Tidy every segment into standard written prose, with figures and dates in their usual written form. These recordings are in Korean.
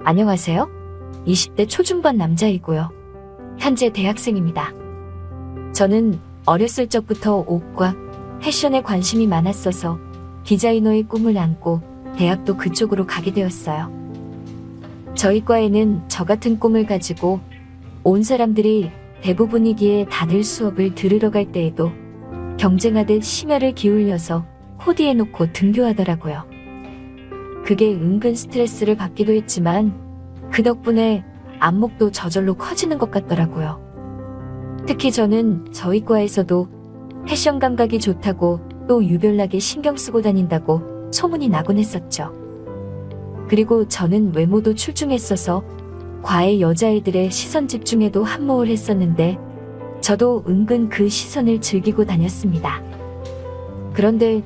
안녕하세요. 20대 초중반 남자이고요. 현재 대학생입니다. 저는 어렸을 적부터 옷과 패션에 관심이 많았어서 디자이너의 꿈을 안고 대학도 그쪽으로 가게 되었어요. 저희 과에는 저 같은 꿈을 가지고 온 사람들이 대부분이기에 다들 수업을 들으러 갈 때에도 경쟁하듯 심혈을 기울여서 코디해놓고 등교하더라고요. 그게 은근 스트레스를 받기도 했지만 그 덕분에 안목도 저절로 커지는 것 같더라고요. 특히 저는 저희 과에서도 패션 감각이 좋다고 또 유별나게 신경 쓰고 다닌다고 소문이 나곤 했었죠. 그리고 저는 외모도 출중했어서 과의 여자애들의 시선 집중에도 한몫을 했었는데 저도 은근 그 시선을 즐기고 다녔습니다. 그런데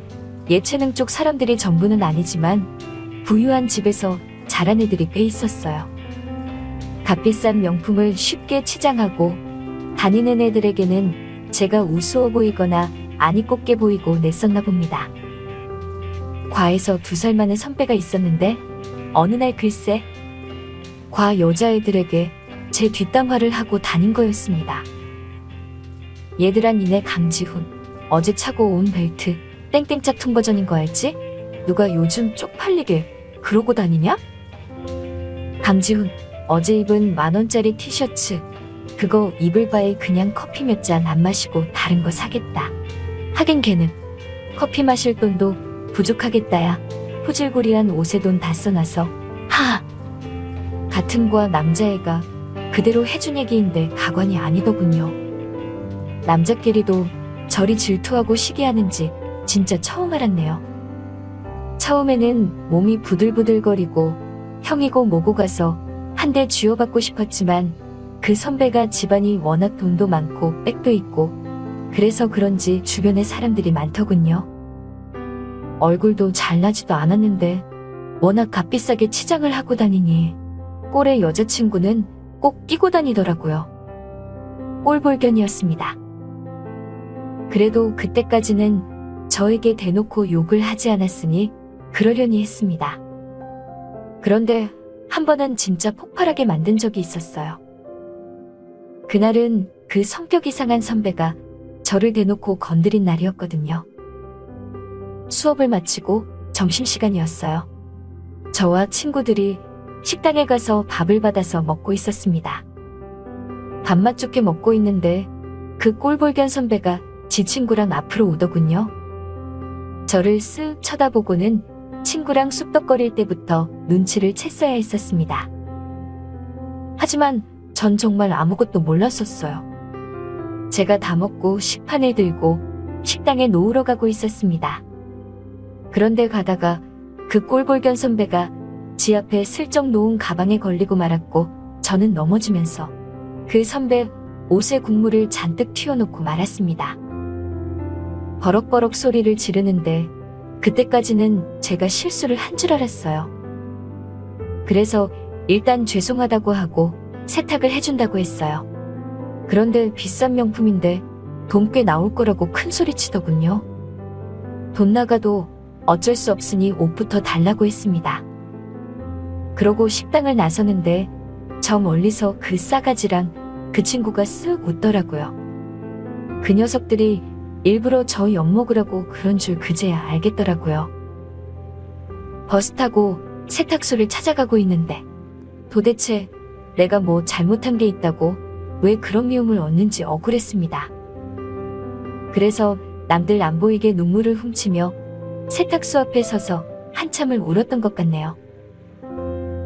예체능 쪽 사람들이 전부는 아니지만 부유한 집에서 자란 애들이 꽤 있었어요. 값비싼 명품을 쉽게 치장하고 다니는 애들에게는 제가 우스워 보이거나 안이 곱게 보이고 냈었나 봅니다. 과에서 2살 많은 선배가 있었는데 어느 날 글쎄 과 여자애들에게 제 뒷담화를 하고 다닌 거였습니다. 얘들아 니네 강지훈 어제 차고 온 벨트 땡땡 짝퉁 버전인 거 알지? 누가 요즘 쪽팔리게 그러고 다니냐? 강지훈 어제 입은 10,000원짜리 티셔츠 그거 입을 바에 그냥 커피 몇 잔 안 마시고 다른 거 사겠다. 하긴 걔는 커피 마실 돈도 부족하겠다야. 후질구리한 옷에 돈 다 써놔서 하하. 같은 과 남자애가 그대로 해준 얘기인데 가관이 아니더군요. 남자끼리도 저리 질투하고 시기하는지 진짜 처음 알았네요. 처음에는 몸이 부들부들거리고 형이고 뭐고 가서 한 대 쥐어받고 싶었지만 그 선배가 집안이 워낙 돈도 많고 백도 있고 그래서 그런지 주변에 사람들이 많더군요. 얼굴도 잘나지도 않았는데 워낙 값비싸게 치장을 하고 다니니 꼴의 여자친구는 꼭 끼고 다니더라고요. 꼴볼견이었습니다. 그래도 그때까지는 저에게 대놓고 욕을 하지 않았으니 그러려니 했습니다. 그런데 한 번은 진짜 폭발하게 만든 적이 있었어요. 그날은 그 성격 이상한 선배가 저를 대놓고 건드린 날이었거든요. 수업을 마치고 점심시간이었어요. 저와 친구들이 식당에 가서 밥을 받아서 먹고 있었습니다. 밥맛 좋게 먹고 있는데 그 꼴볼견 선배가 지 친구랑 앞으로 오더군요. 저를 쓱 쳐다보고는 친구랑 쑥덕거릴 때부터 눈치를 챘어야 했었습니다. 하지만 전 정말 아무것도 몰랐었어요. 제가 다 먹고 식판을 들고 식당에 놓으러 가고 있었습니다. 그런데 가다가 그 꼴볼견 선배가 지 앞에 슬쩍 놓은 가방에 걸리고 말았고 저는 넘어지면서 그 선배 옷에 국물을 잔뜩 튀어놓고 말았습니다. 버럭버럭 소리를 지르는데 그때까지는 제가 실수를 한 줄 알았어요. 그래서 일단 죄송하다고 하고 세탁을 해준다고 했어요. 그런데 비싼 명품인데 돈 꽤 나올 거라고 큰 소리 치더군요. 돈 나가도 어쩔 수 없으니 옷부터 달라고 했습니다. 그러고 식당을 나서는데 저 멀리서 그 싸가지랑 그 친구가 쓱 웃더라고요. 그 녀석들이 일부러 저 엿먹으라고 그런 줄 그제야 알겠더라고요. 버스 타고 세탁소를 찾아가고 있는데 도대체 내가 뭐 잘못한 게 있다고 왜 그런 미움을 얻는지 억울했습니다. 그래서 남들 안 보이게 눈물을 훔치며 세탁소 앞에 서서 한참을 울었던 것 같네요.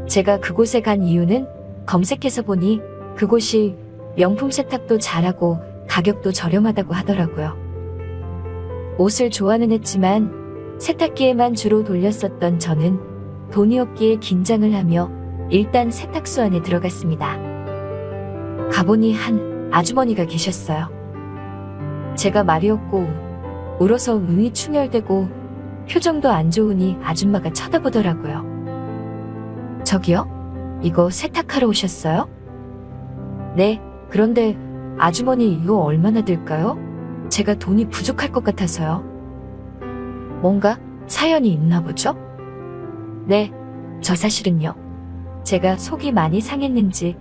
제가 그곳에 간 이유는 검색해서 보니 그곳이 명품 세탁도 잘하고 가격도 저렴하다고 하더라고요. 옷을 좋아는 했지만 세탁기에만 주로 돌렸었던 저는 돈이 없기에 긴장을 하며 일단 세탁소 안에 들어갔습니다. 가보니 한 아주머니가 계셨어요. 제가 말이었고 울어서 눈이 충혈되고 표정도 안 좋으니 아줌마가 쳐다보더라고요. 저기요? 이거 세탁하러 오셨어요? 네, 그런데 아주머니 이거 얼마나 들까요? 제가 돈이 부족할 것 같아서요. 뭔가 사연이 있나 보죠? 네, 저 사실은요. 제가 속이 많이 상했는지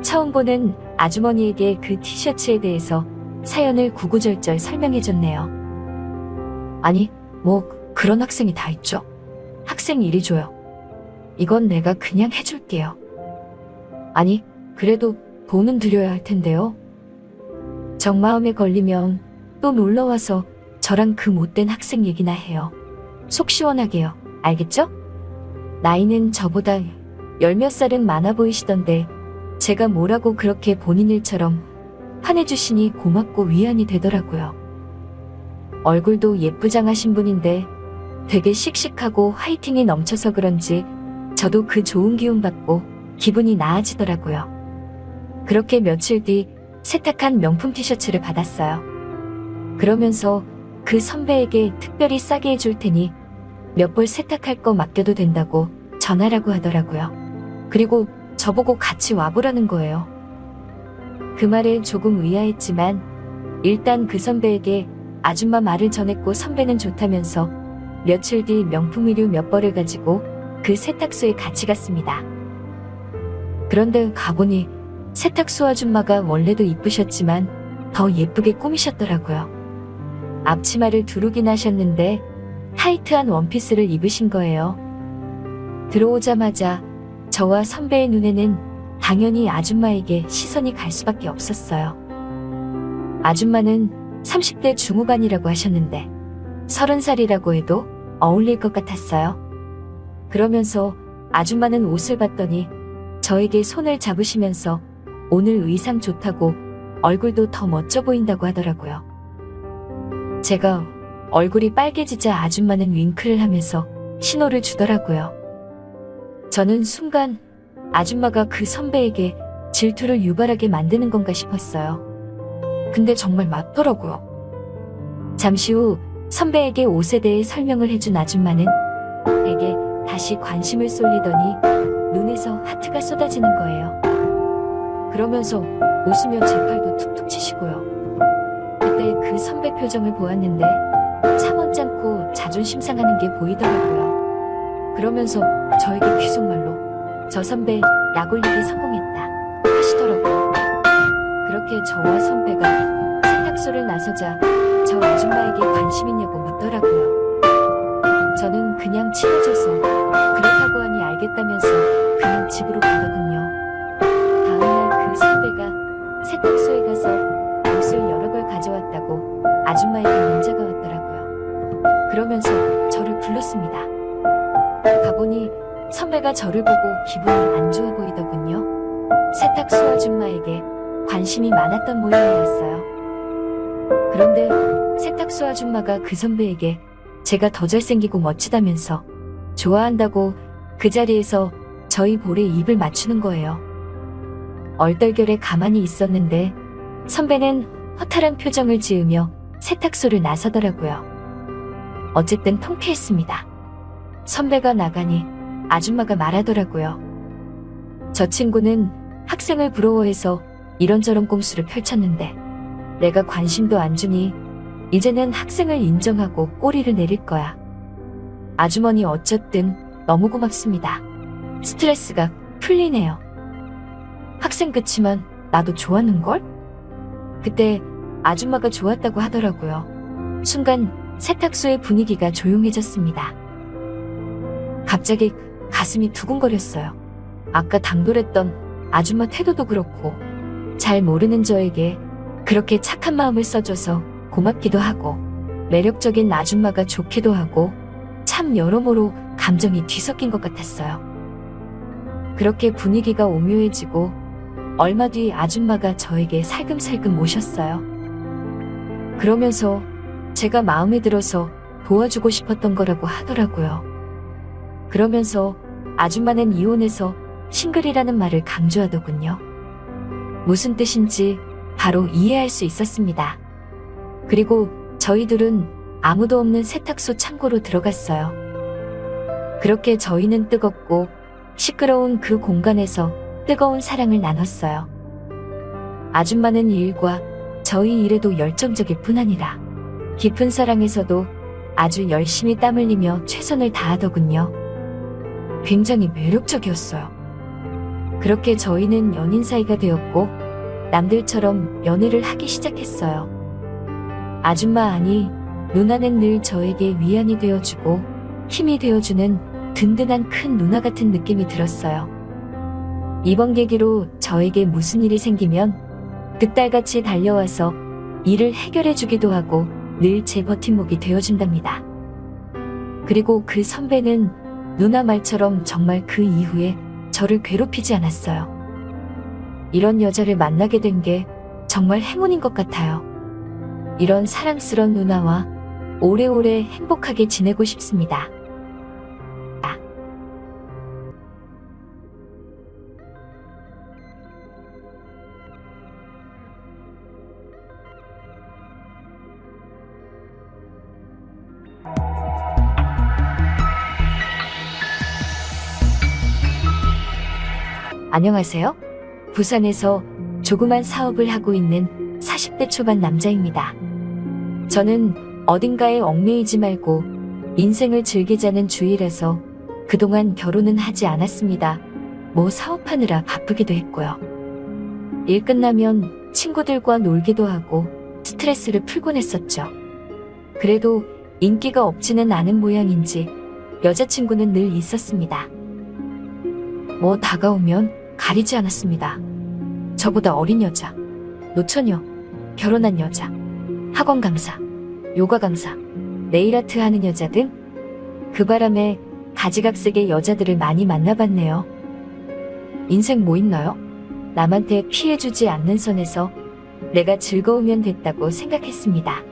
처음 보는 아주머니에게 그 티셔츠에 대해서 사연을 구구절절 설명해줬네요. 아니, 뭐 그런 학생이 다 있죠. 학생 일이 줘요. 이건 내가 그냥 해줄게요. 아니, 그래도 돈은 드려야 할 텐데요. 정 마음에 걸리면 또 놀러와서 저랑 그 못된 학생 얘기나 해요. 속 시원하게요. 알겠죠? 나이는 저보다 열 몇 살은 많아 보이시던데 제가 뭐라고 그렇게 본인 일처럼 화내주시니 고맙고 위안이 되더라고요. 얼굴도 예쁘장하신 분인데 되게 씩씩하고 화이팅이 넘쳐서 그런지 저도 그 좋은 기운 받고 기분이 나아지더라고요. 그렇게 며칠 뒤 세탁한 명품 티셔츠를 받았어요. 그러면서 그 선배에게 특별히 싸게 해줄 테니 몇 벌 세탁할 거 맡겨도 된다고 전화라고 하더라고요. 그리고 저보고 같이 와보라는 거예요. 그 말에 조금 의아했지만 일단 그 선배에게 아줌마 말을 전했고 선배는 좋다면서 며칠 뒤 명품 의류 몇 벌을 가지고 그 세탁소에 같이 갔습니다. 그런데 가보니 세탁소 아줌마가 원래도 이쁘셨지만 더 예쁘게 꾸미셨더라고요. 앞치마를 두르긴 하셨는데 타이트한 원피스를 입으신 거예요. 들어오자마자 저와 선배의 눈에는 당연히 아줌마에게 시선이 갈 수밖에 없었어요. 아줌마는 30대 중후반이라고 하셨는데 30살이라고 해도 어울릴 것 같았어요. 그러면서 아줌마는 옷을 봤더니 저에게 손을 잡으시면서 오늘 의상 좋다고 얼굴도 더 멋져 보인다고 하더라고요. 제가 얼굴이 빨개지자 아줌마는 윙크를 하면서 신호를 주더라고요. 저는 순간 아줌마가 그 선배에게 질투를 유발하게 만드는 건가 싶었어요. 근데 정말 맞더라고요. 잠시 후 선배에게 옷에 대해 설명을 해준 아줌마는 에게 다시 관심을 쏠리더니 눈에서 하트가 쏟아지는 거예요. 그러면서 웃으며 제 팔도 툭툭 치시고요. 그때 그 선배 표정을 보았는데 참 언짢고 자존심 상하는 게 보이더라고요. 그러면서 저에게 귓속말로 저 선배 약 올리기 성공했다 하시더라고요. 그렇게 저와 선배가 세탁소를 나서자 저 아줌마에게 관심 있냐고 묻더라고요. 저는 그냥 친해져서 그렇다고 하니 알겠다면서 그냥 집으로 가더군요. 다음날 그 선배가 세탁소에 가서 옷을 여러 벌 가져왔다고 아줌마에게 문자가 왔더라고요. 그러면서 저를 불렀습니다. 가보니 선배가 저를 보고 기분이 안 좋아 보이더군요. 세탁소 아줌마에게 관심이 많았던 모양이었어요. 그런데 세탁소 아줌마가 그 선배에게 제가 더 잘생기고 멋지다면서 좋아한다고 그 자리에서 저희 볼에 입을 맞추는 거예요. 얼떨결에 가만히 있었는데 선배는 허탈한 표정을 지으며 세탁소를 나서더라고요. 어쨌든 통쾌했습니다. 선배가 나가니 아줌마가 말하더라고요. 저 친구는 학생을 부러워해서 이런저런 꼼수를 펼쳤는데 내가 관심도 안 주니 이제는 학생을 인정하고 꼬리를 내릴 거야. 아주머니 어쨌든 너무 고맙습니다. 스트레스가 풀리네요. 학생 그치만 나도 좋았는걸? 그때 아줌마가 좋았다고 하더라고요. 순간 세탁소의 분위기가 조용해졌습니다. 갑자기 가슴이 두근거렸어요. 아까 당돌했던 아줌마 태도도 그렇고 잘 모르는 저에게 그렇게 착한 마음을 써줘서 고맙기도 하고 매력적인 아줌마가 좋기도 하고 참 여러모로 감정이 뒤섞인 것 같았어요. 그렇게 분위기가 오묘해지고 얼마 뒤 아줌마가 저에게 살금살금 오셨어요. 그러면서 제가 마음에 들어서 도와주고 싶었던 거라고 하더라고요. 그러면서 아줌마는 이혼해서 싱글이라는 말을 강조하더군요. 무슨 뜻인지 바로 이해할 수 있었습니다. 그리고 저희 둘은 아무도 없는 세탁소 창고로 들어갔어요. 그렇게 저희는 뜨겁고 시끄러운 그 공간에서 뜨거운 사랑을 나눴어요. 아줌마는 일과 저희 일에도 열정적일 뿐 아니라 깊은 사랑에서도 아주 열심히 땀 흘리며 최선을 다하더군요. 굉장히 매력적이었어요. 그렇게 저희는 연인 사이가 되었고 남들처럼 연애를 하기 시작했어요. 아줌마 아니 누나는 늘 저에게 위안이 되어주고 힘이 되어주는 든든한 큰 누나 같은 느낌이 들었어요. 이번 계기로 저에게 무슨 일이 생기면 그딸같이 달려와서 일을 해결해주기도 하고 늘 제 버팀목이 되어준답니다. 그리고 그 선배는 누나 말처럼 정말 그 이후에 저를 괴롭히지 않았어요. 이런 여자를 만나게 된 게 정말 행운인 것 같아요. 이런 사랑스러운 누나와 오래오래 행복하게 지내고 싶습니다. 안녕하세요. 부산에서 조그만 사업을 하고 있는 40대 초반 남자입니다. 저는 어딘가에 얽매이지 말고 인생을 즐기자는 주의라서 그동안 결혼은 하지 않았습니다. 뭐 사업하느라 바쁘기도 했고요. 일 끝나면 친구들과 놀기도 하고 스트레스를 풀곤 했었죠. 그래도 인기가 없지는 않은 모양인지 여자친구는 늘 있었습니다. 뭐 다가오면 가리지 않았습니다. 저보다 어린 여자, 노처녀, 결혼한 여자, 학원 강사, 요가 강사, 네일아트 하는 여자 등 그 바람에 가지각색의 여자들을 많이 만나봤네요. 인생 뭐 있나요? 남한테 피해주지 않는 선에서 내가 즐거우면 됐다고 생각했습니다.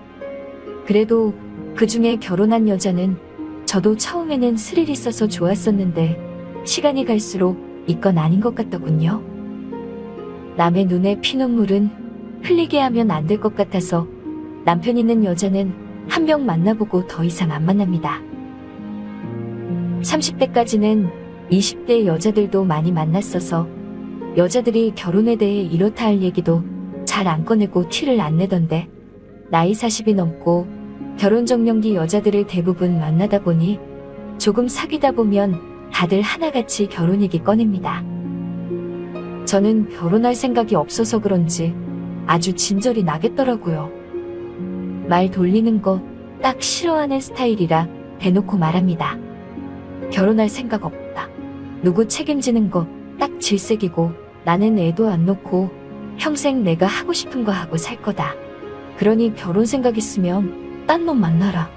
그래도 그 중에 결혼한 여자는 저도 처음에는 스릴 있어서 좋았었는데 시간이 갈수록 이건 아닌 것 같더군요. 남의 눈에 피눈물은 흘리게 하면 안 될 것 같아서 남편 있는 여자는 한 명 만나보고 더 이상 안 만납니다. 30대까지는 20대 여자들도 많이 만났어서 여자들이 결혼에 대해 이렇다 할 얘기도 잘 안 꺼내고 티를 안 내던데 나이 40이 넘고 결혼정년기 여자들을 대부분 만나다 보니 조금 사귀다 보면 다들 하나같이 결혼 얘기 꺼냅니다. 저는 결혼할 생각이 없어서 그런지 아주 진절이 나겠더라고요. 말 돌리는 거 딱 싫어하는 스타일이라 대놓고 말합니다. 결혼할 생각 없다. 누구 책임지는 거 딱 질색이고 나는 애도 안 놓고 평생 내가 하고 싶은 거 하고 살 거다. 그러니 결혼 생각 있으면 딴 놈 만나라.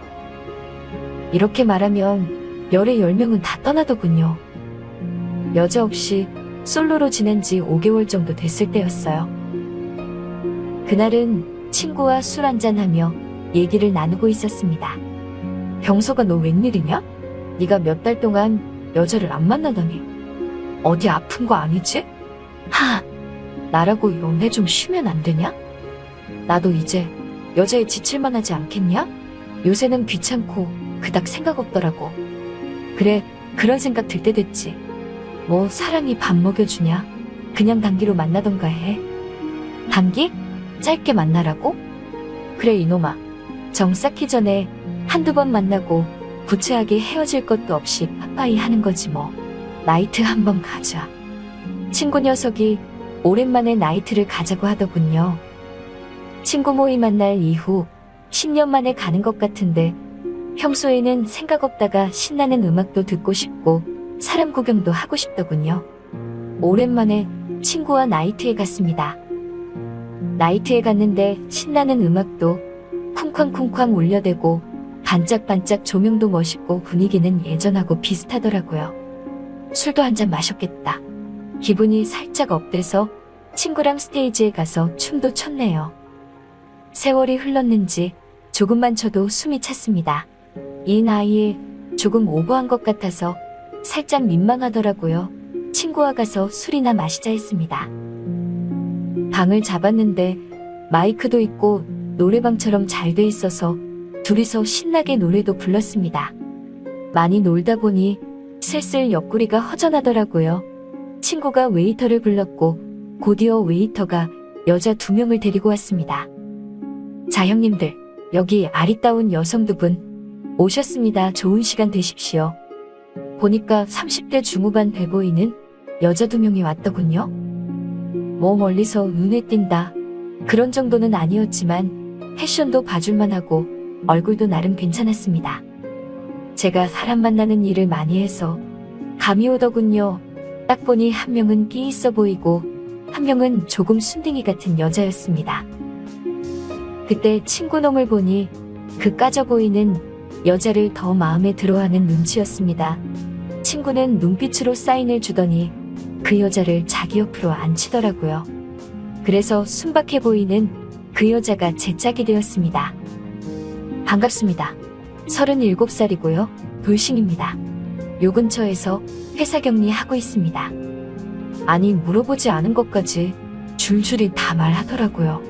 이렇게 말하면 열의 10명은 다 떠나더군요. 여자 없이 솔로로 지낸 지 5개월 정도 됐을 때였어요. 그날은 친구와 술 한잔하며 얘기를 나누고 있었습니다. 병서가 너 웬일이냐? 네가 몇 달 동안 여자를 안 만나더니 어디 아픈 거 아니지? 나라고 연애 좀 쉬면 안 되냐? 나도 이제 여자에 지칠만 하지 않겠냐? 요새는 귀찮고 그닥 생각 없더라고. 그래, 그런 생각 들 때 됐지. 뭐 사랑이 밥 먹여주냐? 그냥 단기로 만나던가 해. 단기? 짧게 만나라고? 그래 이놈아. 정 쌓기 전에 한두 번 만나고 구체하게 헤어질 것도 없이 빠빠이 하는 거지 뭐. 나이트 한번 가자. 친구 녀석이 오랜만에 나이트를 가자고 하더군요. 친구 모임 만날 이후 10년 만에 가는 것 같은데 평소에는 생각 없다가 신나는 음악도 듣고 싶고 사람 구경도 하고 싶더군요. 오랜만에 친구와 나이트에 갔습니다. 나이트에 갔는데 신나는 음악도 쿵쾅쿵쾅 울려대고 반짝반짝 조명도 멋있고 분위기는 예전하고 비슷하더라고요. 술도 한잔 마셨겠다. 기분이 살짝 업돼서 친구랑 스테이지에 가서 춤도 췄네요. 세월이 흘렀는지 조금만 쳐도 숨이 찼습니다. 이 나이에 조금 오버한 것 같아서 살짝 민망하더라고요. 친구와 가서 술이나 마시자 했습니다. 방을 잡았는데 마이크도 있고 노래방처럼 잘 돼 있어서 둘이서 신나게 노래도 불렀습니다. 많이 놀다 보니 슬슬 옆구리가 허전하더라고요. 친구가 웨이터를 불렀고 곧이어 웨이터가 여자 2명을 데리고 왔습니다. 자 형님들, 여기 아리따운 여성 2분 오셨습니다. 좋은 시간 되십시오. 보니까 30대 중후반 돼 보이는 여자 2명이 왔더군요. 뭐 멀리서 눈에 띈다. 그런 정도는 아니었지만 패션도 봐줄만 하고 얼굴도 나름 괜찮았습니다. 제가 사람 만나는 일을 많이 해서 감이 오더군요. 딱 보니 한 명은 끼 있어 보이고 한 명은 조금 순둥이 같은 여자였습니다. 그때 친구 놈을 보니 그 까져 보이는 여자를 더 마음에 들어하는 눈치였습니다. 친구는 눈빛으로 사인을 주더니 그 여자를 자기 옆으로 앉히더라고요. 그래서 순박해 보이는 그 여자가 제 짝이 되었습니다. 반갑습니다. 37살이고요. 돌싱입니다. 요 근처에서 회사 격리하고 있습니다. 아니, 물어보지 않은 것까지 줄줄이 다 말하더라고요.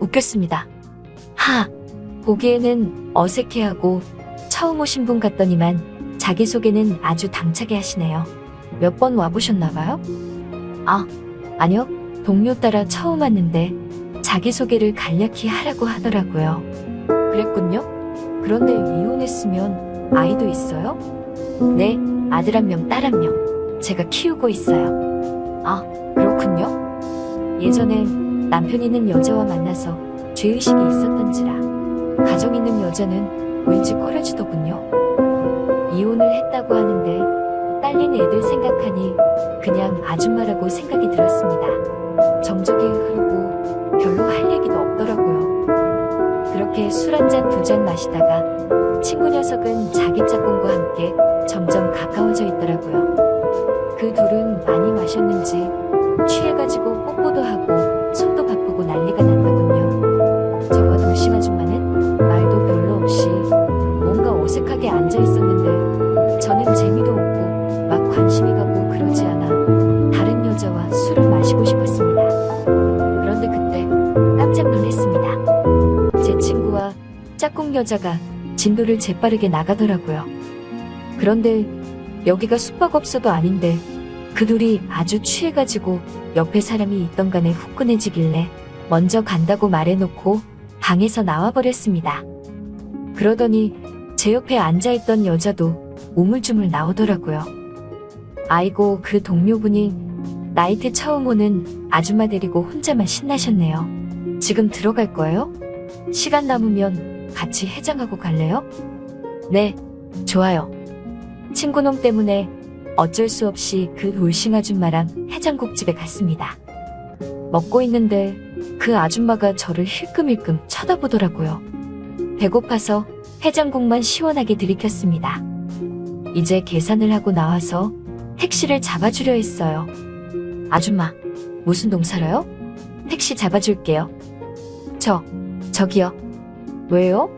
웃겼습니다. 보기에는 어색해하고 처음 오신 분 같더니만 자기소개는 아주 당차게 하시네요. 몇 번 와보셨나봐요? 아니요. 동료 따라 처음 왔는데 자기소개를 간략히 하라고 하더라고요. 그랬군요. 그런데 이혼했으면 아이도 있어요? 네, 아들 1명, 딸 1명. 제가 키우고 있어요. 그렇군요. 예전에 남편 있는 여자와 만나서 죄의식이 있었던지라 가정 있는 여자는 왠지 꺼려지더군요. 이혼을 했다고 하는데 딸린 애들 생각하니 그냥 아줌마라고 생각이 들었습니다. 정적이 흐르고 별로 할 얘기도 없더라고요. 그렇게 술 한 잔, 2잔 마시다가 친구 녀석은 자기 짝꿍과 함께 점점 가까워져 있더라고요. 그 둘은 많이 마셨는지 취해가지고 뽀뽀도 하고 손도 바쁘고 난리가 났더군요. 저와 돌싱 아줌마는 말도 별로 없이 뭔가 어색하게 앉아 있었는데 저는 재미도 없고 막 관심이 가고 그러지 않아 다른 여자와 술을 마시고 싶었습니다. 그런데 그때 깜짝 놀랐습니다. 제 친구와 짝꿍 여자가 진도를 재빠르게 나가더라고요. 그런데 여기가 숙박업소도 아닌데 그 둘이 아주 취해가지고 옆에 사람이 있던 간에 후끈해지길래 먼저 간다고 말해놓고 방에서 나와버렸습니다. 그러더니 제 옆에 앉아있던 여자도 우물쭈물 나오더라고요. 아이고, 그 동료분이 나이트 처음 오는 아줌마 데리고 혼자만 신나셨네요. 지금 들어갈 거예요? 시간 남으면 같이 해장하고 갈래요? 네, 좋아요. 친구놈 때문에 어쩔 수 없이 그 돌싱 아줌마랑 해장국집에 갔습니다. 먹고 있는데 그 아줌마가 저를 힐끔힐끔 쳐다보더라고요. 배고파서 해장국만 시원하게 들이켰습니다. 이제 계산을 하고 나와서 택시를 잡아주려 했어요. 아줌마, 무슨 동 살아요? 택시 잡아줄게요. 저기요. 왜요?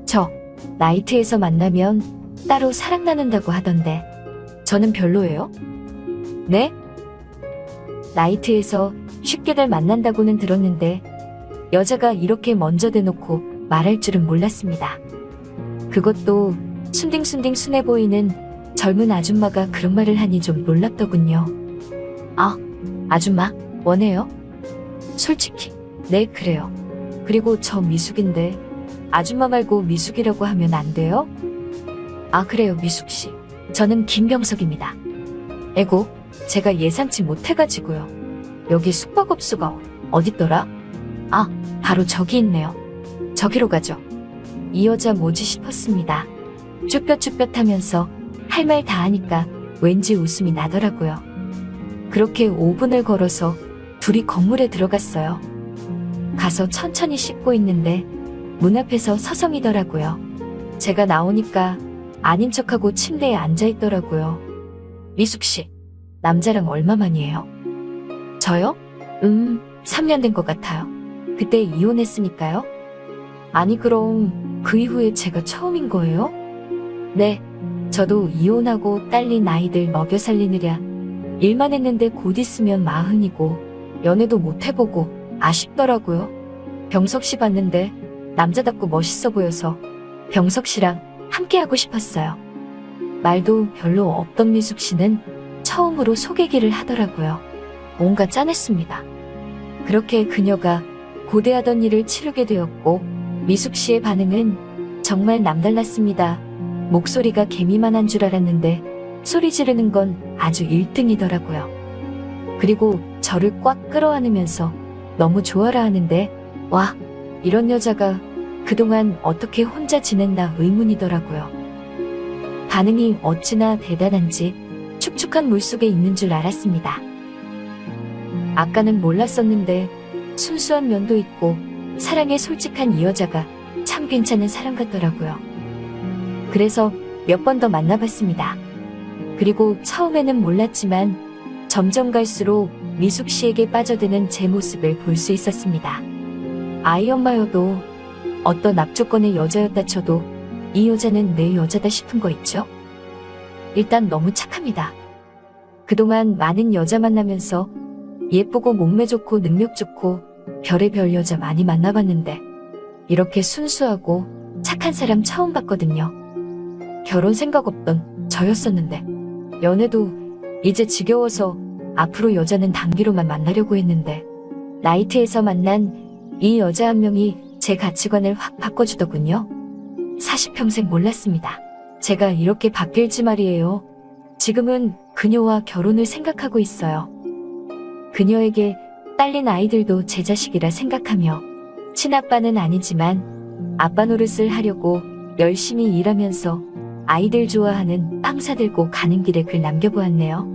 저 나이트에서 만나면 따로 사랑 나눈다고 하던데 저는 별로예요? 네? 나이트에서 쉽게들 만난다고는 들었는데 여자가 이렇게 먼저 대놓고 말할 줄은 몰랐습니다. 그것도 순딩순딩 순해 보이는 젊은 아줌마가 그런 말을 하니 좀 놀랍더군요. 아줌마, 원해요? 솔직히, 네, 그래요. 그리고 저 미숙인데 아줌마 말고 미숙이라고 하면 안 돼요? 그래요, 미숙씨. 저는 김병석입니다. 에고, 제가 예상치 못해가지고요. 여기 숙박업소가 어딨더라? 바로 저기 있네요. 저기로 가죠. 이 여자 뭐지 싶었습니다. 쭈뼛쭈뼛하면서 할 말 다 하니까 왠지 웃음이 나더라고요. 그렇게 5분을 걸어서 둘이 건물에 들어갔어요. 가서 천천히 씻고 있는데 문 앞에서 서성이더라고요. 제가 나오니까 아닌 척하고 침대에 앉아있더라고요. 미숙씨, 남자랑 얼마만이에요? 저요? 3년 된 것 같아요. 그때 이혼했으니까요. 아니, 그럼 그 이후에 제가 처음인 거예요? 네, 저도 이혼하고 딸린 아이들 먹여 살리느랴 일만 했는데 곧 있으면 40이고 연애도 못 해보고 아쉽더라고요. 병석 씨 봤는데 남자답고 멋있어 보여서 병석 씨랑 함께하고 싶었어요. 말도 별로 없던 미숙 씨는 처음으로 소개기를 하더라고요. 뭔가 짠했습니다. 그렇게 그녀가 고대하던 일을 치르게 되었고 미숙 씨의 반응은 정말 남달랐습니다. 목소리가 개미만한 줄 알았는데 소리 지르는 건 아주 1등이더라고요. 그리고 저를 꽉 끌어안으면서 너무 좋아라 하는데, 와, 이런 여자가 그동안 어떻게 혼자 지냈나 의문이더라고요. 반응이 어찌나 대단한지 축축한 물속에 있는 줄 알았습니다. 아까는 몰랐었는데 순수한 면도 있고 사랑에 솔직한 이 여자가 참 괜찮은 사람 같더라고요. 그래서 몇 번 더 만나봤습니다. 그리고 처음에는 몰랐지만 점점 갈수록 미숙 씨에게 빠져드는 제 모습을 볼 수 있었습니다. 아이 엄마여도 어떤 앞조건의 여자였다 쳐도 이 여자는 내 여자다 싶은 거 있죠? 일단 너무 착합니다. 그동안 많은 여자 만나면서 예쁘고 몸매 좋고 능력 좋고 별의별 여자 많이 만나봤는데 이렇게 순수하고 착한 사람 처음 봤거든요. 결혼 생각 없던 저였었는데 연애도 이제 지겨워서 앞으로 여자는 단기로만 만나려고 했는데 나이트에서 만난 이 여자 한 명이 제 가치관을 확 바꿔주더군요. 40평생 몰랐습니다. 제가 이렇게 바뀔지 말이에요. 지금은 그녀와 결혼을 생각하고 있어요. 그녀에게 딸린 아이들도 제 자식이라 생각하며 친아빠는 아니지만 아빠 노릇을 하려고 열심히 일하면서 아이들 좋아하는 빵 사들고 가는 길에 글 남겨보았네요.